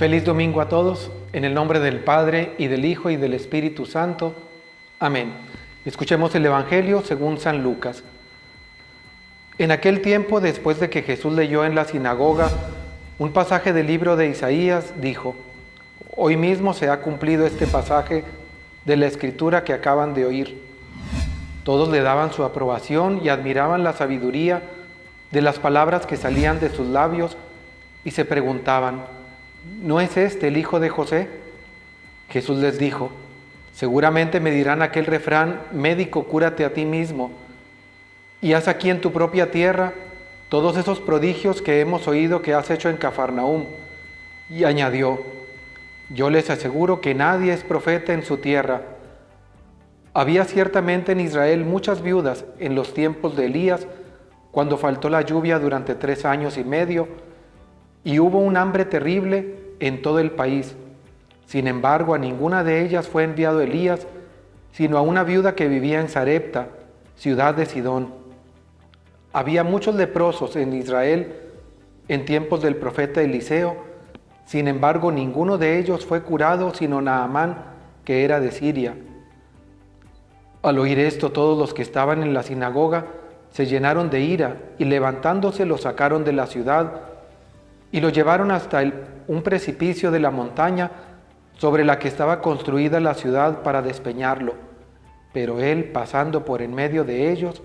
Feliz domingo a todos, en el nombre del Padre, y del Hijo, y del Espíritu Santo. Amén. Escuchemos el Evangelio según San Lucas. En aquel tiempo, después de que Jesús leyó en la sinagoga un pasaje del libro de Isaías, dijo: Hoy mismo se ha cumplido este pasaje de la Escritura que acaban de oír. Todos le daban su aprobación y admiraban la sabiduría de las palabras que salían de sus labios y se preguntaban: ¿no es este el hijo de José? Jesús les dijo: seguramente me dirán aquel refrán: médico, cúrate a ti mismo, y haz aquí en tu propia tierra todos esos prodigios que hemos oído que has hecho en Cafarnaúm. Y añadió: yo les aseguro que nadie es profeta en su tierra. Había ciertamente en Israel muchas viudas en los tiempos de Elías, cuando faltó la lluvia durante 3 años y medio, y hubo un hambre terrible en todo el país. Sin embargo, a ninguna de ellas fue enviado Elías, sino a una viuda que vivía en Sarepta, ciudad de Sidón. Había muchos leprosos en Israel en tiempos del profeta Eliseo. Sin embargo, ninguno de ellos fue curado, sino Naamán, que era de Siria. Al oír esto, todos los que estaban en la sinagoga se llenaron de ira, y levantándose lo sacaron de la ciudad y lo llevaron hasta un precipicio de la montaña sobre la que estaba construida la ciudad para despeñarlo. Pero él, pasando por en medio de ellos,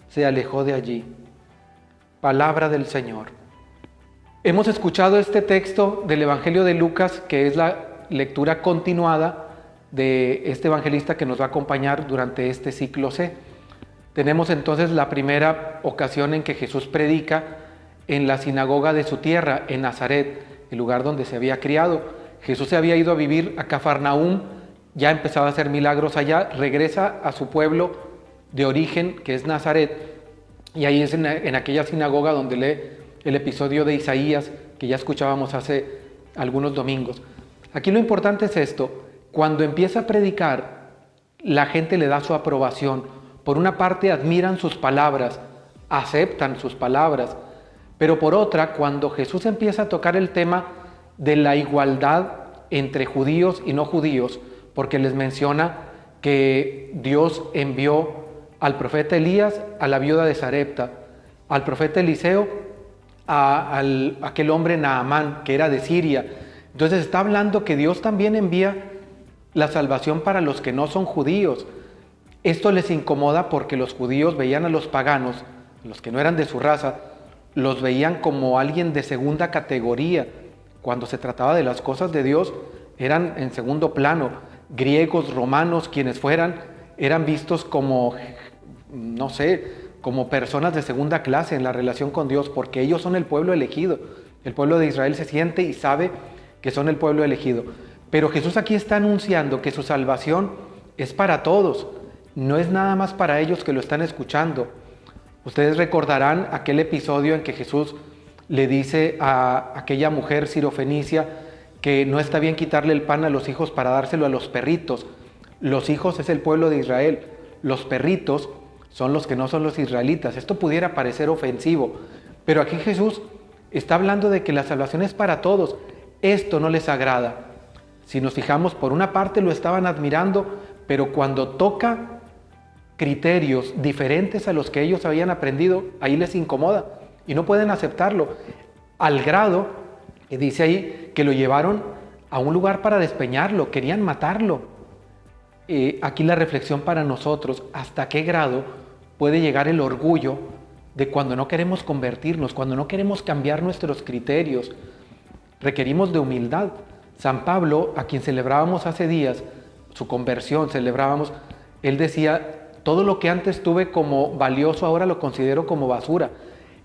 se alejó de allí. Palabra del Señor. Hemos escuchado este texto del Evangelio de Lucas, que es la lectura continuada de este evangelista que nos va a acompañar durante este ciclo C. Tenemos entonces la primera ocasión en que Jesús predica en la sinagoga de su tierra, en Nazaret, el lugar donde se había criado. Jesús se había ido a vivir a Cafarnaúm, ya empezaba a hacer milagros allá, regresa a su pueblo de origen, que es Nazaret, y ahí es en aquella sinagoga donde lee el episodio de Isaías, que ya escuchábamos hace algunos domingos. Aquí lo importante es esto: cuando empieza a predicar, la gente le da su aprobación. Por una parte, admiran sus palabras, aceptan sus palabras, pero por otra, cuando Jesús empieza a tocar el tema de la igualdad entre judíos y no judíos, porque les menciona que Dios envió al profeta Elías a la viuda de Sarepta, al profeta Eliseo a aquel hombre Naamán, que era de Siria. Entonces está hablando que Dios también envía la salvación para los que no son judíos. Esto les incomoda porque los judíos veían a los paganos, los que no eran de su raza, los veían como alguien de segunda categoría. Cuando se trataba de las cosas de Dios, eran en segundo plano. Griegos, romanos, quienes fueran, eran vistos como, no sé, como personas de segunda clase en la relación con Dios, porque ellos son el pueblo elegido. El pueblo de Israel se siente y sabe que son el pueblo elegido. Pero Jesús aquí está anunciando que su salvación es para todos, no es nada más para ellos que lo están escuchando. Ustedes recordarán aquel episodio en que Jesús le dice a aquella mujer sirofenicia que no está bien quitarle el pan a los hijos para dárselo a los perritos. Los hijos es el pueblo de Israel, los perritos son los que no son los israelitas. Esto pudiera parecer ofensivo, pero aquí Jesús está hablando de que la salvación es para todos. Esto no les agrada. Si nos fijamos, por una parte lo estaban admirando, pero cuando toca criterios diferentes a los que ellos habían aprendido, ahí les incomoda y no pueden aceptarlo, al grado que dice ahí que lo llevaron a un lugar para despeñarlo, querían matarlo. Aquí la reflexión para nosotros: ¿hasta qué grado puede llegar el orgullo de cuando no queremos convertirnos, cuando no queremos cambiar nuestros criterios? Requerimos de humildad. San Pablo, a quien celebrábamos hace días su conversión, él decía: todo lo que antes tuve como valioso ahora lo considero como basura.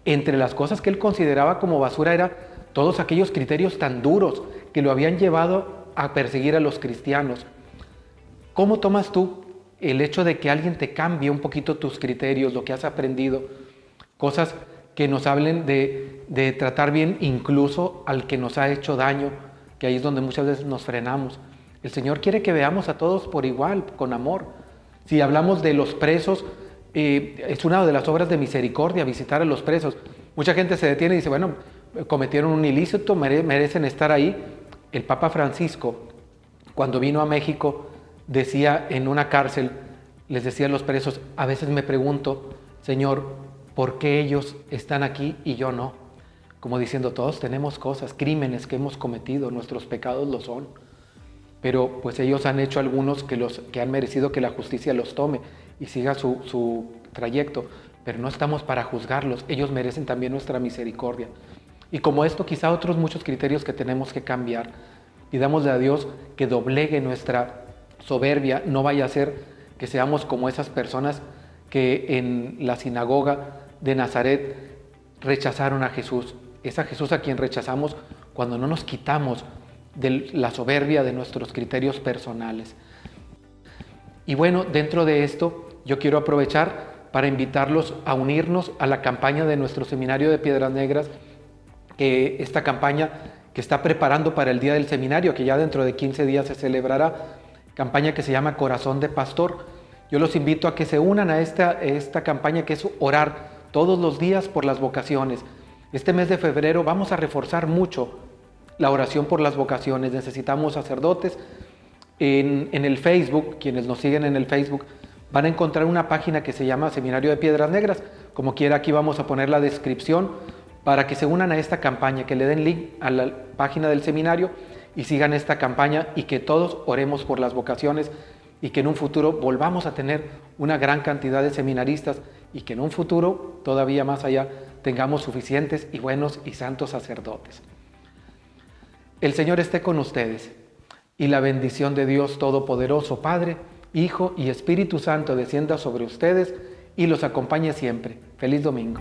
Entre las cosas que él consideraba como basura era todos aquellos criterios tan duros que lo habían llevado a perseguir a los cristianos. ¿Cómo tomas tú el hecho de que alguien te cambie un poquito tus criterios, lo que has aprendido? Cosas que nos hablen de tratar bien incluso al que nos ha hecho daño, que ahí es donde muchas veces nos frenamos. El Señor quiere que veamos a todos por igual, con amor. Si hablamos de los presos, es una de las obras de misericordia visitar a los presos. Mucha gente se detiene y dice: bueno, cometieron un ilícito, merecen estar ahí, El Papa Francisco, cuando vino a México, decía en una cárcel, les decía a los presos, a veces me pregunto, Señor, ¿por qué ellos están aquí y yo no? Como diciendo, todos tenemos cosas, crímenes que hemos cometido, nuestros pecados lo son. Pero pues ellos han hecho algunos que han merecido que la justicia los tome y siga su trayecto. Pero no estamos para juzgarlos, ellos merecen también nuestra misericordia. Y como esto, quizá otros muchos criterios que tenemos que cambiar. Pidámosle a Dios que doblegue nuestra soberbia, no vaya a ser que seamos como esas personas que en la sinagoga de Nazaret rechazaron a Jesús. Es a Jesús a quien rechazamos cuando no nos quitamos de la soberbia de nuestros criterios personales. Y bueno, dentro de esto yo quiero aprovechar para invitarlos a unirnos a la campaña de nuestro seminario de Piedras Negras, esta campaña que está preparando para el día del seminario, que ya dentro de 15 días se celebrará, campaña que se llama Corazón de Pastor. Yo los invito a que se unan a esta campaña, que es orar todos los días por las vocaciones. Este mes de febrero vamos a reforzar mucho la oración por las vocaciones. Necesitamos sacerdotes. En el Facebook, quienes nos siguen en el Facebook, van a encontrar una página que se llama Seminario de Piedras Negras. Como quiera, aquí vamos a poner la descripción para que se unan a esta campaña, que le den link a la página del seminario y sigan esta campaña, y que todos oremos por las vocaciones, y que en un futuro volvamos a tener una gran cantidad de seminaristas, y que en un futuro, todavía más allá, tengamos suficientes y buenos y santos sacerdotes. El Señor esté con ustedes, y la bendición de Dios Todopoderoso, Padre, Hijo y Espíritu Santo descienda sobre ustedes y los acompañe siempre. Feliz domingo.